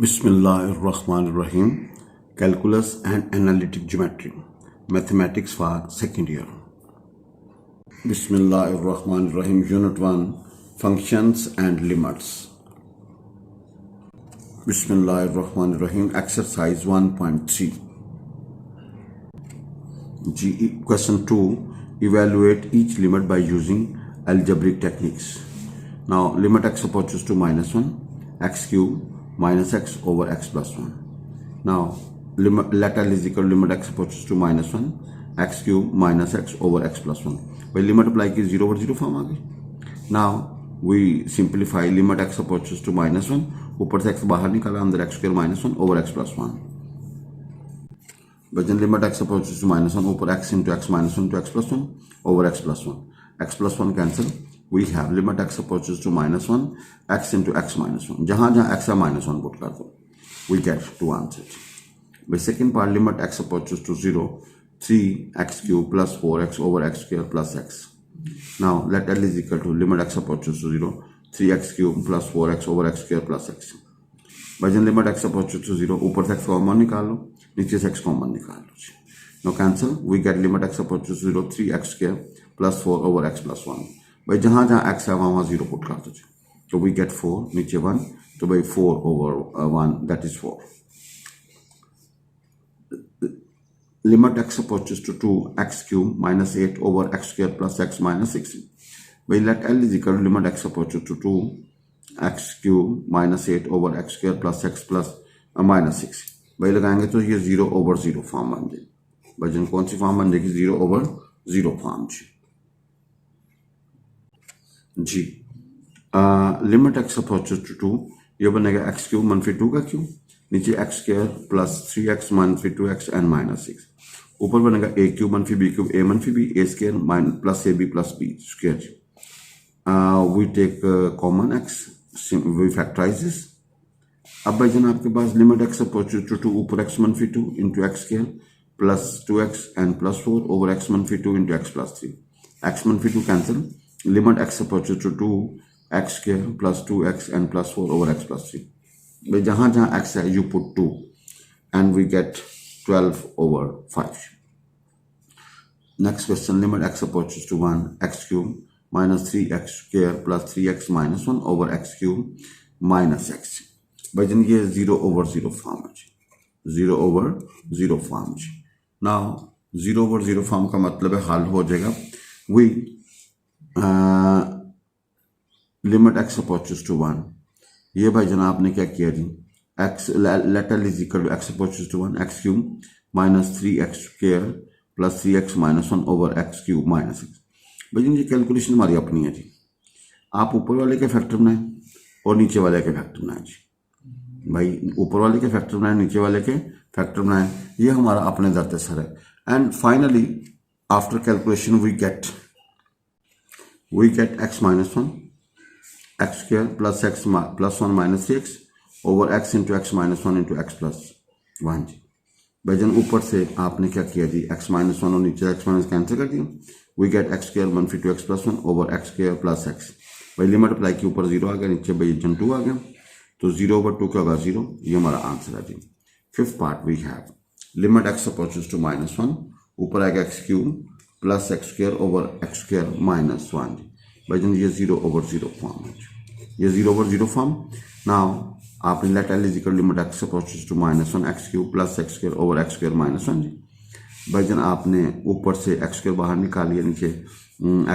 Bismillahirrahmanirrahim. Calculus and Analytic Geometry. Mathematics for second year. Bismillahirrahmanirrahim. Unit 1. Functions and limits. Bismillahirrahmanirrahim. Exercise 1.3. Question 2. Evaluate each limit by using algebraic techniques. Now, limit x approaches to minus 1, x cube minus x over x plus 1. Now, let L is equal to limit x approaches to minus 1, x cube minus x over x plus 1. By limit apply ki 0 over 0 form aa gayi. Now, we simplify limit x approaches to minus 1, ऊपर से x बाहर निकाला, अंदर x square minus 1 over x plus 1. But then limit x approaches to minus 1, ऊपर x into x minus 1 to x plus 1 over x plus 1. X plus 1 cancel. We have limit x approaches to minus 1, x into x minus 1. जहाँ जहाँ x है minus 1 put कर दो. We get two answers. The second part, limit x approaches to 0, 3x cube plus 4x over x square plus x. Now let L is equal to limit x approaches to 0, 3x cube plus 4x over x square plus x. By then limit x approaches to 0, ऊपर से x common निकाल लो, नीचे से x common निकाल लो. Now cancel. We get limit x approaches to 0, 3x square plus 4 over x plus 1. भाई जहाँ जहाँ x है वहाँ 0 पुट कर दो. तो we get 4, नीचे 1, तो भाई 4 over 1, that is 4. Limit x approaches to 2, x cube minus 8 over x square plus x minus 16. भाई let L is equal to limit x approaches to 2, x cube minus 8 over x square plus x plus minus 6. भाई लगाएंगे तो ये 0 over 0 form बन जाएगी. भाई कौन सी form बन जाएगी? 0 over 0 फॉर्म जी. लिमिट x अप्रोचेस टू 2, ये बनेगा x क्यूब मनफी 2 का क्यूब, नीचे x स्क्वायर प्लस 3x मनफी 2x एंड माइनस 6. ऊपर बनेगा a क्यूब मनफी b क्यूब a मनफी b a square minus plus ab plus b square. We take common x, we factorize this. अब भाई जन आपके पास लिमिट x अप्रोचेस टू 2, ऊपर x मनफी 2 into x square plus 2x and plus 4 over x मनफी 2 into x plus 3. x मनफी 2 cancel. Limit x approaches to 2, x square plus 2x and plus 4 over x plus 3. But जहाँ जहाँ x है, you put 2 and we get 12 over 5. Next question, limit x approaches to 1, x cube minus 3x square plus 3x minus 1 over x cube minus x. But then ये 0 over 0 form है. 0 over 0 form. Now 0 over 0 form का मतलब है हल हो जाएगा. We limit x approaches to 1. ये भाई जनाब आपने क्या किया जी? x let L is equal to x approaches to 1, x cube minus 3x square plus 3x minus 1 over x cube minus 6. भाई ये कैलकुलेशन हमारी अपनी है जी. आप ऊपर वाले के फैक्टर बनाएं और नीचे वाले के फैक्टर बनाएं जी. भाई ऊपर वाले के फैक्टर बनाएं, नीचे वाले के फैक्टर बनाएं, ये हमारा अपने दर सर है. And finally after calculation we get x minus 1, x square plus x plus 1 minus 6 over x into x minus 1 into x plus 1 जी. भाईजान ऊपर से आपने क्या किया जी? x minus 1 और नीचे x minus कैंसिल कर दिया. we get x square मनफी 2x plus 1 over x square plus x. भाई लिमिट अप्लाई की, ऊपर 0 आ गया, नीचे भाईजान 2 आ गया, तो 0 over 2 क्या होगा? 0. ये हमारा आंसर है जी. Fifth part we have limit x approaches to minus 1, ऊपर आएगा x cube plus x square over x square minus 1. भाई ये 0 over 0 फॉर्म है. ये 0 over 0 फॉर्म. नाउ आपने let L is equal limit x approaches to minus 1, x cube plus x square over x square minus 1 जी. भाई जन आपने ऊपर से एक्स स्क्वायर बाहर निकाल लिया, नीचे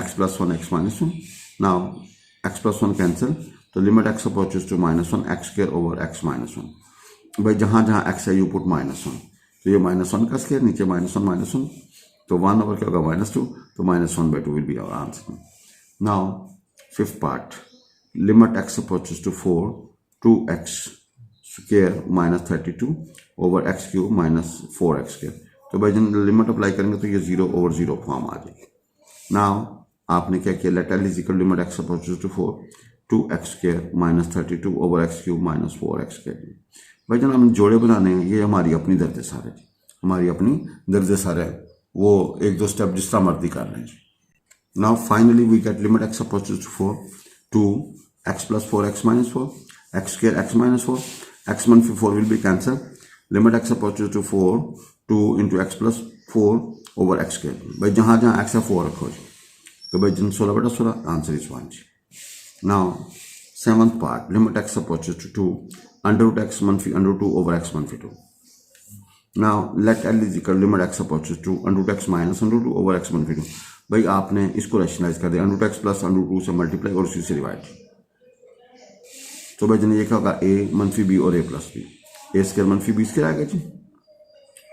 x plus 1 x minus 1. Now x plus 1 cancel, तो limit x approaches to minus 1, x square over x minus 1. भाई जहाँ जहाँ x है यू पुट माइनस 1, तो ये माइनस 1 का स्क्वायर, नीचे माइनस 1, तो 1 ओवर क्या होगा? माइनस 2, तो minus 1/2 will be our answer. Now fifth part, limit x approaches to 4, 2x square minus 32 over x cube minus 4x square. तो भाई जब लिमिट अप्लाई करेंगे तो ये 0 over 0 फॉर्म आ जाएगी. नाउ आपने क्या किया? Let L is equal limit x approaches to 4, 2x square minus 32 over x cube minus 4x square. भाई जब हम जोड़े बनाने हैं, ये हमारी अपनी दर्ज सार है, हमारी अपनी दर्ज सार है. वो एक दो स्टेप जिस तरह मर्जी कर रहे हैं. Now finally we get limit x approaches to 4, 2x plus 4x minus 4, x square x minus 4, x -4 will be cancelled. Limit x approaches to 4, 2 into x plus 4 over x square. भाई जहाँ जहाँ x है 4 रखो जी, तो भाई जिन 16/16 answer is 1 जी. Now 7th part, limit x approaches to 2, under root x -2 over x -2. Now let L is equal limit x approaches to under root x minus under root 2 over x -2. भाई आपने इसको rationalize कर दिया, under root x plus under root 2 से multiply और उसी से divide. तो भाई जन ये क्या होगा, a -b और a plus b, a square -b square आएगा जी.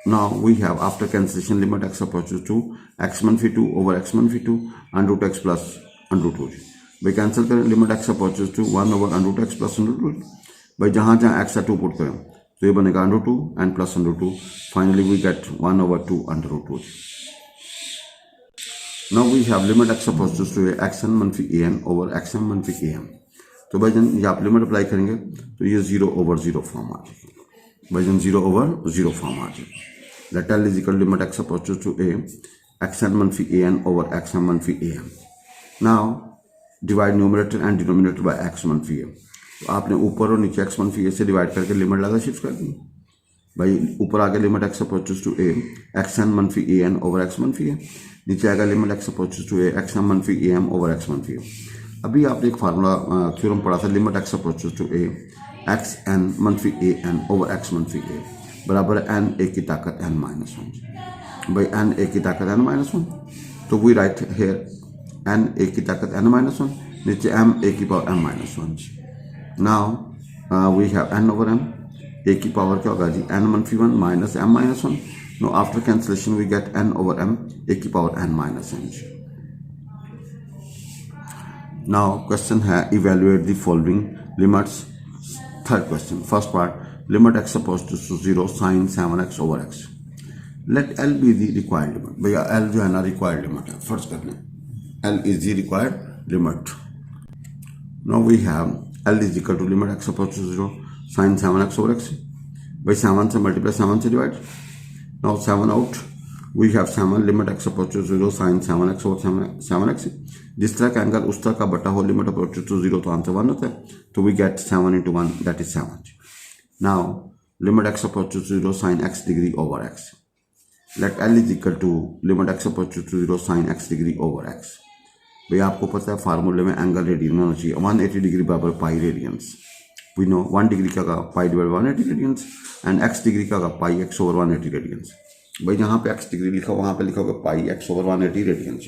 Now we have after cancellation limit x approaches to x -2 over x -2 under root x plus under root 2 जी. भाई कैंसिल करें, limit x approaches to 1 over under root x plus under root 2. भाई जहाँ जहाँ x है 2 put करें तो ये बनेगा under 2 and plus under 2. Finally we gate 1 over 2 under root 2. Now we have limit x approaches to xn - an over xm - am. तो भाई जन ये आप लिमिट अप्लाई करेंगे तो ये 0 ओवर 0 फॉर्म आ जाएगी. भाई जन 0 ओवर 0 फॉर्म आ जाएगी. Let L is equal limit x approaches to a xn - an over xm - am. Now divide numerator and denominator by x - a. तो आपने ऊपर और नीचे x - a से डिवाइड करके लिमिट ज़्यादा शिफ्ट कर दी. भाई ऊपर आगे limit x approaches to a xn - an over x - a. नीचे आएगा limit x approaches to a xm - am over x - a. अभी आपने एक फार्मूला थ्योरम पढ़ा था, limit x approaches to a xn - an over x - a बराबर है n a की ताकत n - 1. भाई n a की ताकत n - 1, तो we write here n a की ताकत n - 1, नीचे m a की power m - 1. Now we have n over m, a की पावर क्या होगा जी, n - 1 minus m - 1. Now after cancellation we get n over m a की power n minus n. Now question है evaluate the following limits. Third question, first part, limit x approaches to 0 sin 7x over x. Let L be the required limit. भैया L जो है ना required limit है, first कर लें. L is the required limit. Now we have L is equal to limit x approaches to 0 sin 7x over x. भाई 7 से multiply 7 से divide. Now 7 out, we have 7 limit x approaches to 0 sin 7x over 7x. जिस तरह का angle उस तरह का बटा हो, लिमिट approaches to 0 तो आंसर 1 होता है, तो we get 7 into 1, that is 7. Now limit x approaches to 0 sin x degree over x. Let L is equal to limit x approaches to 0 sin x degree over x. भाई आपको पता है फार्मूले में एंगल रेडियन होना चाहिए, 180 degree बराबर pi radians. We know 1 degree का pi divide 180 radians and x degree का पाई x ओवर 180 रेडियंस. भाई जहाँ पे x डिग्री लिखा हो वहाँ पे लिखा होगा पाई x ओवर 180 रेडियंस.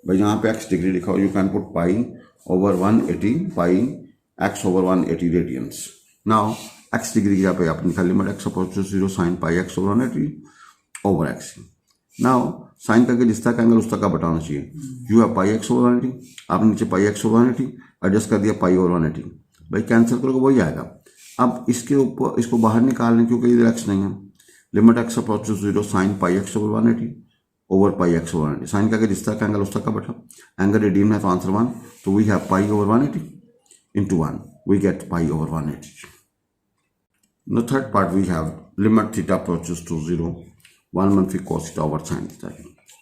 भाई जहाँ पे x डिग्री लिखा हो you can put pi over 180 pi x over 180 radians. Now x degree यहाँ पे आपने लिखा limit x approaches to 0 sine pi x over 180 over x. Now sine करके जिस तरह का एंगल उस तरह का बताना चाहिए. यू है पाई x ओवर 180, आपने नीचे पाई x ओवर 180 एडजस्ट कर दिया पाई ओवर 180. भाई कैंसिल करोगे वही आएगा. अब इसके ऊपर इसको बाहर निकाल लें क्योंकि इधर x नहीं है. Limit x approaches to 0 sine pi x over 180 over pi x over 180. Sine करके जिस तरह का एंगल उस तरह का बैठा. एंगल रेडियन है तो आंसर 1, तो we have pi over 180 into 1, we get pi over 180. In the third part we have limit theta approaches to 0 1 cos theta over sin theta.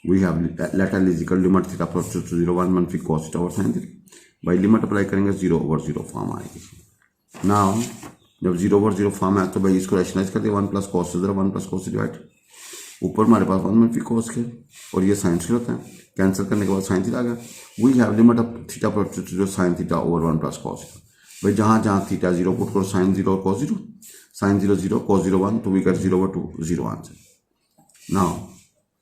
We have let L is equal limit theta approaches to 0 1 cos theta over sin theta. भाई लिमिट apply करेंगे 0 over 0 form आएगी. Now जब 0 over 0 form है तो भाई इसको rationalize कर दिया, 1 प्लस कॉस से 1 प्लस कॉस से डिवाइड. ऊपर हमारे पास 1 कॉस के और ये साइन स्क्वायर होता है, कैंसिल करने के बाद साइन थीटा आ गया. We have limit of theta approaches to 0 sine theta over 1 plus cos. भाई जहाँ जहाँ थीटा 0 पुट करो, साइन 0 और कॉस 0, साइन 0 0 कॉस 0 1, तो we get 0 over 2 0 answer. Now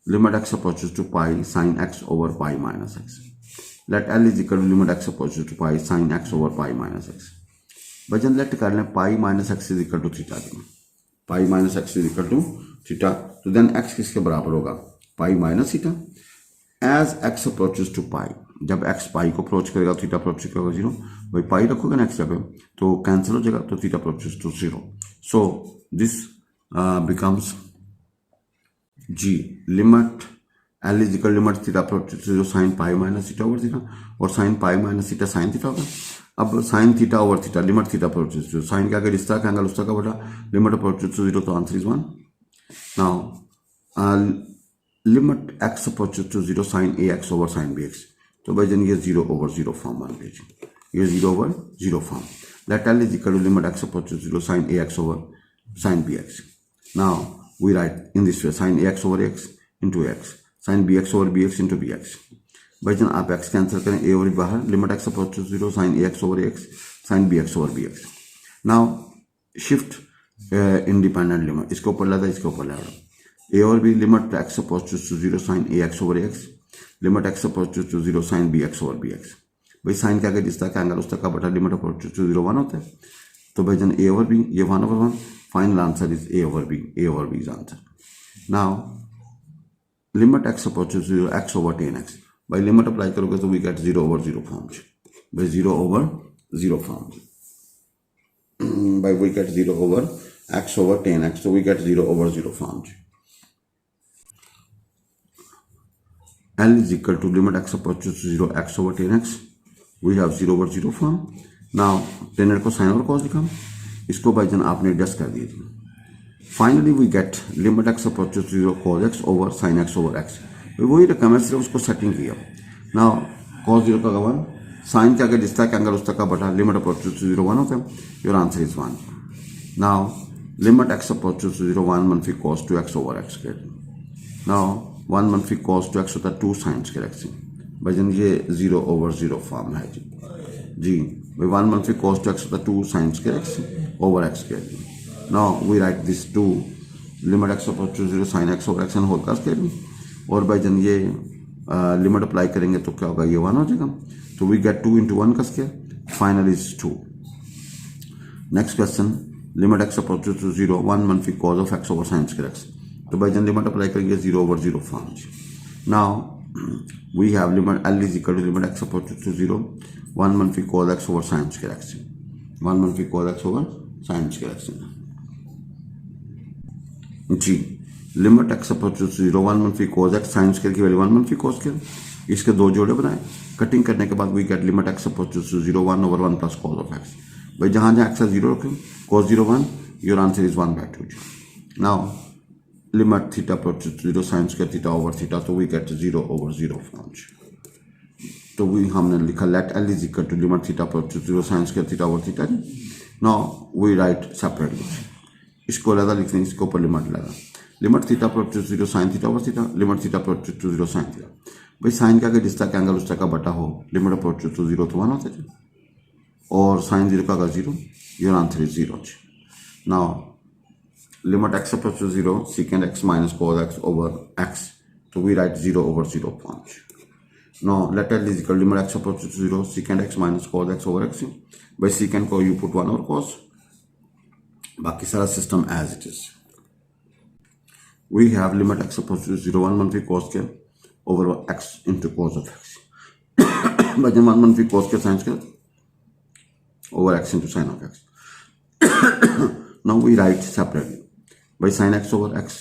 limit x approaches to pi sine x over pi minus x. Let L is equal to limit x approaches to pi sine x over pi minus x. वजन let कर लें pi minus x is equal to theta. Pi minus x is equal to theta, तो then x किसके बराबर होगा, pi minus theta. As x approaches to पाई, जब x पाई को approach करेगा थीटा अप्रोच करेगा 0. भाई पाई रखोगे ना x जगह तो कैंसिल हो जाएगा, तो theta approaches to 0. So this becomes g limit L is equal limit theta approaches to 0 sine pi minus theta over theta, और sine pi minus theta sine theta होगा. अब sine theta over theta limit theta approaches to sine के आगे जिस तरह का angle उस तरह का बटा, लिमिट अप्रोचेस टू 0 तो answer is 1. Now limit x approaches to 0 sine ax ओवर साइन bx, तो भाई जन ये 0 ओवर 0 फॉर्म बन गई. ये 0 over 0 form. Let L is equal to limit x approaches 0 sin ax over sin bx. Now we write in this way sin ax over x into x, sin bx over bx into bx. भाई जन आप x cancel करें, a और b बाहर, limit x approaches 0 sin ax over x sin bx over bx. Now shift independent limit, इसके ऊपर लाता, इसके ऊपर लाता, a और b limit x approaches to 0 sin ax over x, limit x approaches to 0 sin bx over bx. भाई sign क्या जिस तक एंगल उस तक का बटा लिमिट approaches to 0 1 होता है. तो भाई जन a over b, ये 1 over 1, final answer is a over b, a over b is answer. Now limit x approaches to 0 x over 10x. भाई लिमिट अप्लाई करोगे तो वी गेट 0 over 0 फॉर्म. भाई 0 over 0 फॉर्म. भाई we get 0 over x over 10x, so we get 0 over 0 form. L is equal to limit x approaches to 0 x over 10x. We have 0 over 0 form. Now 10 को sign और cos लिखा, इसको भाई जन आपने adjust कर दिया थी. Finally we get limit x approaches to 0 cos x over sin x over x. वही रकम है, सिर्फ उसको सेटिंग किया. नाउ cos 0 का 1, साइन क्या जिस तक एंगल उस तक का बटा लिमिट approaches to 0 1 होता है. Your answer is 1. Now limit x approaches to 0 1 मनफी cos 2x over x के. नाउ 1 मनफी cos 2x होता है 2 sin के x. भाई जन ये 0 over 0 फॉर्म है जी. भाई 1 मनफी cos 2x होता है 2 sin के x over x के. Now we write this 2 limit x approaches to 0 sin x over x and whole का स्केल. और भाई जन ये लिमिट अप्लाई करेंगे तो क्या होगा, ये 1 हो जाएगा. तो वी गेट 2 into 1 का scale, final is 2. Next question, limit x approaches to 0 1 मनफी cos of x over sin square x. तो भाई जन लिमिट अप्लाई करेंगे 0 over 0 form. Now we have limit L is equal to limit x approaches to 0 1 मनफी cos x over sin square x. 1 मनफी cos x over sin square x जी. Limit x approaches to 0 1 मनफी cos x sin square की value 1 मनफी cos square. इसके दो जोड़े बनाए, कटिंग करने के बाद we get limit x approaches to 0 1 over 1 plus cos of x. भाई जहां जहां x है 0 रखें, cos 0 1, your answer is 1/2. Now limit theta approaches to 0 sin square theta over theta, तो वी गेट 0 over 0 फॉर्म. तो वी हमने लिखा let L is equal to limit theta approaches to 0 sin square theta over theta. Now we write separately, इसको लगा लिखते हैं, इसके ऊपर लिमिट लगा. Limit theta approaches to 0 sin theta over theta, limit theta approaches to 0 sin theta. भाई sign का जिस तक एंगल उस तक का बटा हो, लिमिट approaches to 0 तो 1 होता है, और साइन 0 का 0, your answer is 0. Now limit x approaches to 0 secant x minus cos x over x, तो we write 0 over 0 form. Now let L is equal to limit x approaches to 0 secant x minus cos x over x. भाई secant को you put 1 और cos, बाकी सारा system as it is. We have limit x approaches to 0 1 मनफी cos के over x into cos of x. भाई 1 मनफी cos के sin के over x into sin of x. Now we write separately. भाई sin x over x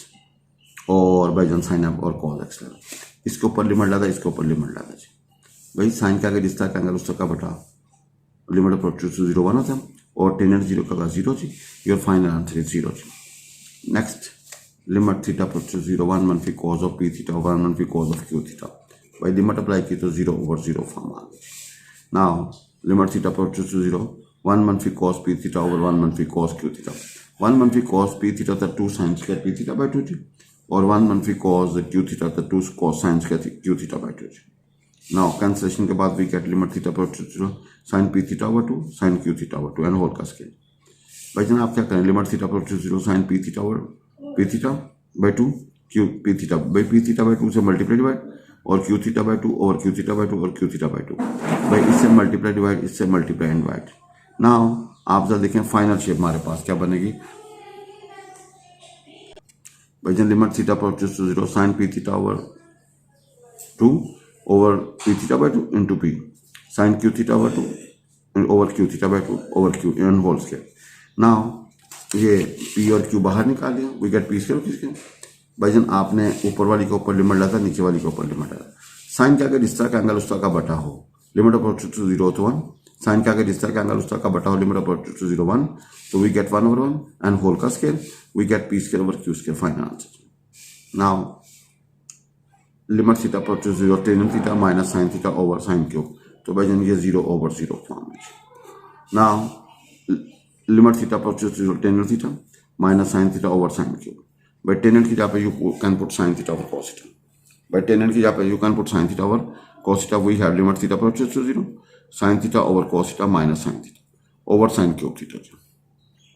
और भाई जन sin f और cos x लगा. इसके ऊपर लिमिट लगा, इसके ऊपर लिमिट लगा जी. भाई sin का जिस तक एंगल उस तक का बटा लिमिट approaches to 0 1 होता है, और tan 0 का 0 जी. योर फाइनल आंसर इज 0 जी. Next, limit theta approaches to 0 1 मनफी cos of p theta over 1 मनफी cos of q थीटा. भाई लिमिट अप्लाई की तो 0 over 0 फॉर्म आ गई. Now limit theta approaches to 0 1 मनफी cos p थीटा over 1 मनफी cos q थीटा. 1 मनफी cos p थीटा था 2 sin square p theta by 2 जी, और 1 मनफी cos q थीटा था 2 cos sin square q theta by 2 जी. नाउ कैंसिलेशन के बाद we get limit theta approaches to 0 sin p theta over 2 sin q theta over 2 and whole का square. भाई जन आप क्या करें, limit theta approaches to 0 sin p theta over p theta by 2 q p theta by p theta by 2 से multiply divide, और q theta by 2 और q theta by 2 और q थीटा by 2. भाई इससे मल्टीप्लाई डिवाइड, इससे multiply and divide. Now आप जरा देखें फाइनल शेप हमारे पास क्या बनेगी. भाई जन limit theta approaches to 0 sin p theta over 2 over p theta by 2 into p sin q theta over 2 over q theta by 2 over q and whole square. Now ये p और q बाहर निकाल लिया, वी गेट p स्क्वायर किसके. भाई जन आपने ऊपर वाली के ऊपर लिमिट लाता, नीचे वाली के ऊपर लिमिट लाता. साइन क्या जिस तरह का एंगल उस तरह का बटा हो, लिमिट approaches to 0 तो 1. साइन क्या जिस तरह का एंगल उस तरह का बटा हो, लिमिट approaches to 0 1, तो we get 1 over 1 and whole का scale, we get p square over q square. Final answer. Now limit theta approaches to 0 tan theta minus sin theta over sin cube, तो भाई जन ये 0 over 0 form है. Now limit theta approaches to 0 tan theta minus sin theta over sin cube. By tan की जगह पे you can put sin theta over cos theta. By tan की जगह पे you can put sin theta over cos theta. We have limit theta approaches to 0 sin theta over cos theta minus sin theta over sin cube theta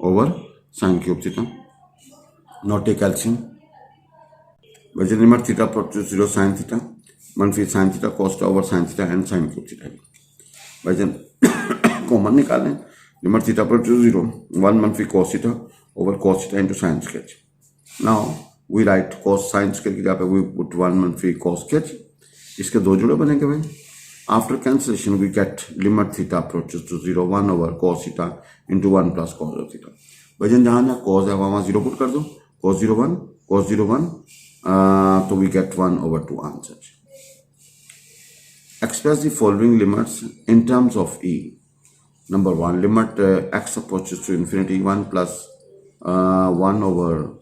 over sin cube theta. Now take LCM. By limit theta approaches to 0 sin theta मनफी sin theta cos theta over sin theta and sin cube theta. By common निकालें limit theta approaches to 0 1 मनफी cos theta over cos theta into sin square. Now we write cos sin square की जगह पे we put 1 मनफी cos square. इसके दो जुड़े बनेंगे भाई. After cancellation we get limit theta approaches to 0 1 over cos theta into 1 plus cos of theta. भाई जहाँ जहाँ cos है वहाँ 0 पुट कर दो. cos 0 1 cos 0 1 तो we get 1 over 2 answer. Express the following limits in terms of E. Number 1, limit x approaches to infinity 1 plus 1 over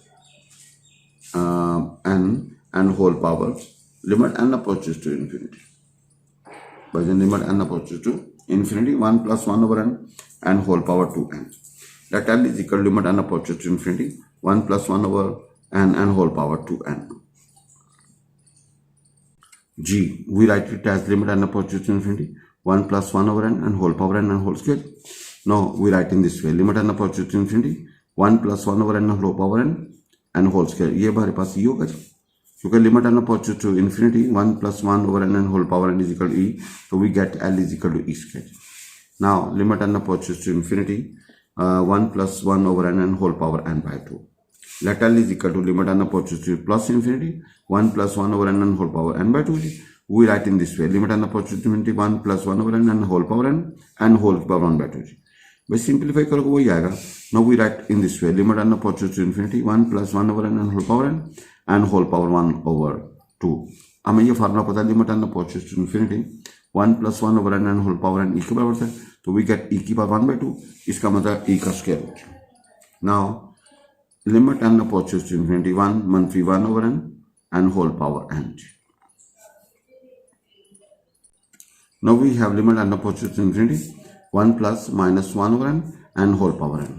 n and whole power. Limit n approaches to infinity. By the limit n approaches to infinity 1 plus 1 over n and whole power 2n. Let L is equal to limit n approaches to infinity 1 plus 1 over n and whole power 2n. G, we write it as limit n approaches to infinity 1 plus 1 over n and whole power n and whole square. Now we write in this way, limit n approaches to infinity 1 plus 1 over n and whole power n and whole square. ये हमारे पास ये होगा क्योंकि limit n approaches to infinity 1 plus 1 over n and whole power n is equal to e, so we get L is equal to e square. Now limit n approaches to infinity 1 plus 1 over n and whole power n by 2. Let L is equal to limit n approaches to plus infinity 1 plus 1 over n and whole power n by 2. We write in this way, limit n approaches to infinity 1 plus 1 over n and whole power n and whole power 1 by 2. by simplify करोगे वही आएगा. Now we write in this way, limit n approaches to infinity 1 plus 1 over n and whole power n and whole power 1 over 2. हमें ये formula पता है, limit n approaches to infinity 1 plus 1 over n and whole power n e के बराबर है, तो we get e की power 1 by 2. इसका मतलब e का square root. Now limit n approaches to infinity 1 मनफी 1 over n and whole power n. Now we have limit n approaches to infinity 1 plus minus 1 over n and whole power n.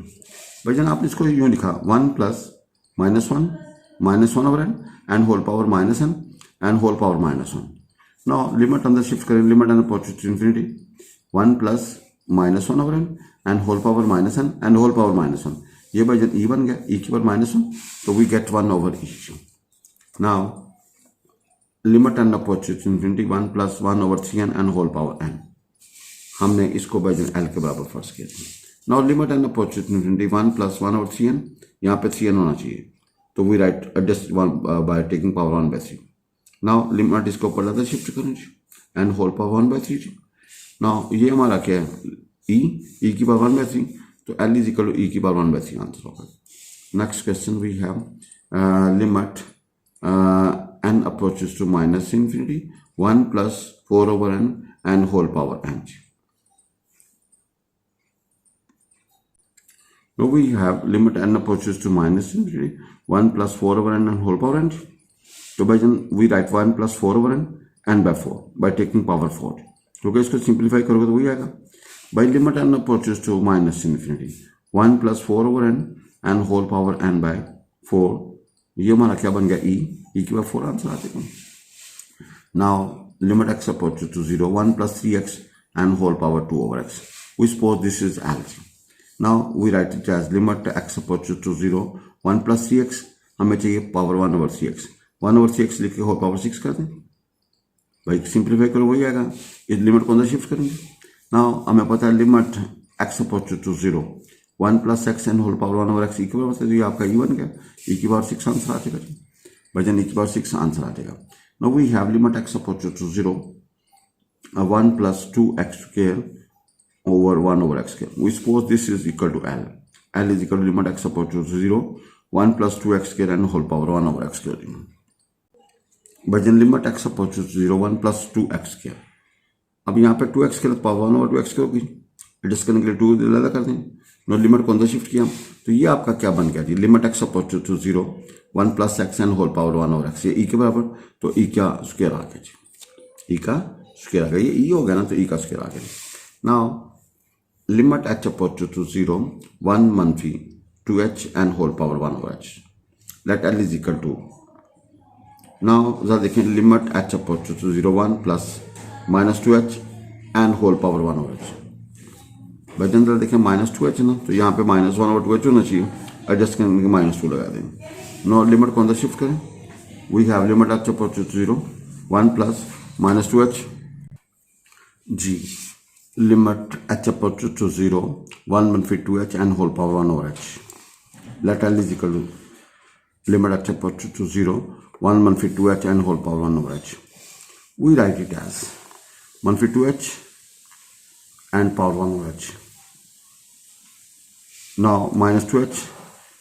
भाई जान आपने इसको यूं लिखा 1 plus minus 1 over n and whole power minus n and whole power minus 1. Now limit अंदर shift करें, limit n approaches to infinity 1 plus minus 1 over n and whole power minus n and whole power minus 1. ये भाई जब e बन गया e की power minus 1, तो we get 1 over e. Now limit n approaches to infinity 1 plus 1 over 3n and whole power n. हमने इसको bye L के बराबर फर्ज किया. Now limit n approaches to infinity 1 plus 1 over 3n, यहाँ पे 3n होना चाहिए, तो we write adjust 1 by taking power 1 by 3. Now limit इसको ऊपर लाते शिफ्ट करें and whole power 1 by 3. Now ये हमारा क्या है, e की पावर 1 by 3, तो L is equal to e की पावर 1 by 3 आंसर होगा. Next question we have limit n approaches to minus infinity 1 plus 4 over n and whole power n. Now we have limit n approaches to minus infinity 1 plus 4 over n and whole power n. So by then we write 1 plus 4 over n by 4 by taking power 4. तो इसको simplify करोगे तो वही आएगा. By limit n approaches to minus infinity 1 plus 4 over n and whole power n by 4. ये हमारा क्या बन गया e की पावर 4 आंसर आ जाएगा. Now limit x approaches to 0 1 plus 3x and whole power 2 over x. We suppose this is L. Now we write it as limit x approaches to 0 1 plus 3x, हमें चाहिए power 1 over 3x. 1 over 3x लिख के whole power 6 कर दें. भाई simplify करो वही आएगा. इस लिमिट को अंदर शिफ्ट करेंगे. नाउ हमें पता है limit x approaches to 0 1 plus x and whole power 1 over x e की पावर, तो ये आपका e बन गया. e की पावर 6 आंसर आ जाएगा. भाई e की पावर 6 आंसर आ जाएगा. Now we have limit x approaches to 0 1 plus 2x square over 1 over x square. We suppose this is equal to L. L is equal to limit x approaches to 0 1 plus 2x square and whole power 1 over x square. But then limit x approaches to 0 1 plus 2x square. अब यहाँ पे 2x square power 1 over 2x square होगी. Adjust करने के लिए 2 ज़्यादा कर दें. नो लिमिट को अंदर शिफ्ट किया, तो ये आपका क्या बन गया जी, limit x approaches to 0 1 plus x and whole power 1 over x. ये e के बराबर, तो e का स्क्वायर आ गया जी. e का स्क्वायर आ गया. ये e हो गया ना, तो e का स्क्वायर आ गया. Now limit h approach to 0 1 मनफी 2h and whole power 1 over h let l is equal to now जरा देखें limit h approach to 0 1 plus minus 2h and whole power 1 over h बचन जरा देखें minus 2h ना तो यहाँ पे माइनस 1 over 2h होना चाहिए एडजस्ट करने के माइनस 2 लगा देंगे नो लिमिट कौन सा शिफ्ट करें we have limit h approach to 0 1 plus minus 2h जी limit h approaches to 0 1 मनफी 2h and whole power 1 over h let l is equal to limit h approaches to 0 1 मनफी 2h and whole power 1 over h we write it as मनफी 2h and power 1 over h now minus 2h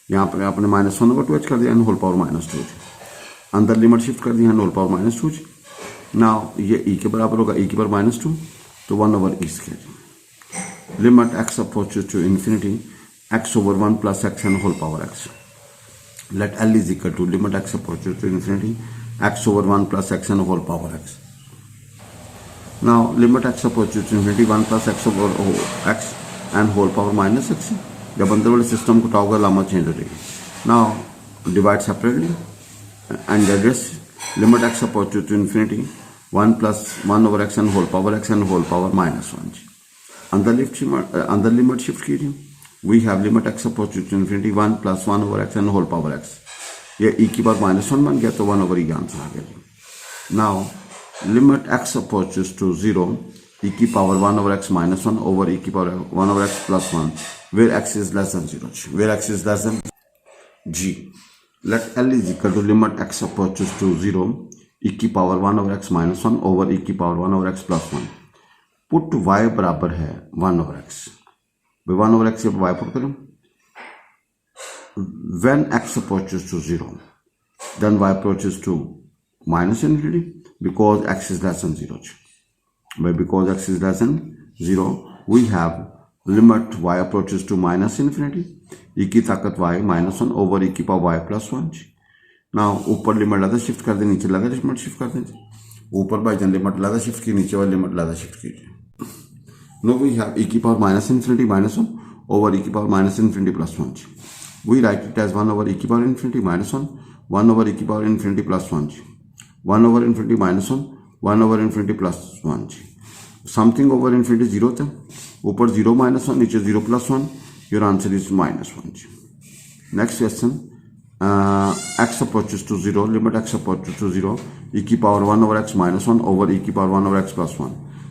यहाँ पर आपने minus 1 over 2h कर दिया and whole power minus 2h अंदर limit shift कर दी and whole power minus 2h now ये e के बराबर होगा e की पावर माइनस 2 तो 1 over e square limit x approaches to infinity x over 1 plus x and whole power x let l is equal to limit x approaches to infinity x over 1 plus x and whole power x now limit x approaches to infinity 1 plus x over x and whole power minus x जब अंदर वाले system को टाओगे Lama change हो जाएगी now divide separately and address limit x approaches to infinity 1 plus 1 over x and whole power minus 1 अंदर limit shift कीजिए we have limit x approaches to infinity 1 plus 1 over x and whole power x ये e की power minus 1 बन गया तो 1 over e answer आ गया जी now limit x approaches to 0 e की power 1 over x minus 1 over e की power 1 over x plus 1 where x is less than 0 where x is less than g let l is equal to limit x approaches to 0 e की power 1 over x minus 1 over e की power 1 over x plus 1 put y बराबर है 1 over x 1 over x y put करें when x approaches to 0 then y approaches to minus infinity because x is less than 0 because x is less than 0 we have limit y approaches to minus infinity e की ताकत y minus 1 over e की power y plus 1 ना ऊपर limit लादा shift कर दें नीचे लादा लिमिट शिफ्ट कर दें ऊपर बाई जान लिमिट लादा शिफ्ट की नीचे वाली लिमिट लादा शिफ्ट कीजिए नो वी हैव e की power minus infinity minus 1 over e की power minus infinity plus 1 we write it as 1 over e की power infinity minus 1 1 over e की power infinity plus 1 1 over infinity minus 1 1 over infinity plus 1 something over infinity 0 था ऊपर 0 minus 1 नीचे 0 plus 1 your answer is minus 1 next question x approaches to 0 limit x approaches to 0 e की power 1 over x minus 1 over e की power 1 over x plus 1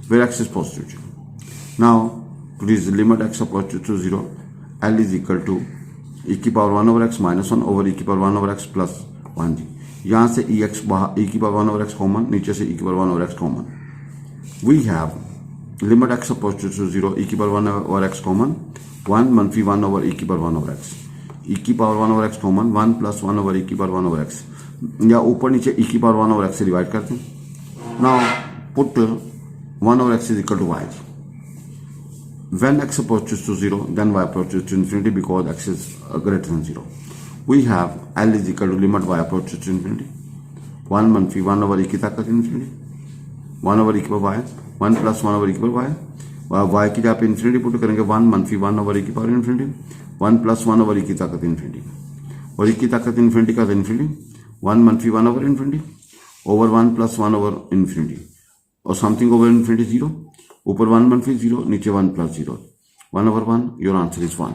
where x is positive now please limit x approaches to 0 l is equal to e की power 1 over x minus 1 over e की power 1 over x plus 1 जी यहाँ से ex बाहर e की power 1 over x common नीचे से e की power 1 over x common we have limit x approaches to 0 e की पावर 1 over x कॉमन 1 मनफी 1 over e की पावर 1 over x e की power 1 over x common 1 plus 1 over e की power 1 over x या ऊपर नीचे e की power 1 over x से डिवाइड करते हैं now put 1 over x is equal to y when x approaches to 0 then y approaches to infinity because x is greater than 0 we have l is equal to limit y approaches to infinity 1 मनफी 1 over e की ताकत infinity 1 over e की power y 1 plus 1 over e की power y की जहाँ पे infinity put करेंगे 1 मनफी 1 over e की power infinity 1 plus 1 over e की ताकत इन्फिनिटी और e की ताकत इन्फिनिटी का इन्फिनिटी 1 मनफी 1 over infinity over 1 plus 1 over infinity और समथिंग ओवर इन्फिनिटी 0 ऊपर 1 मनफी 0 नीचे 1 plus 0 1 over 1 your answer is 1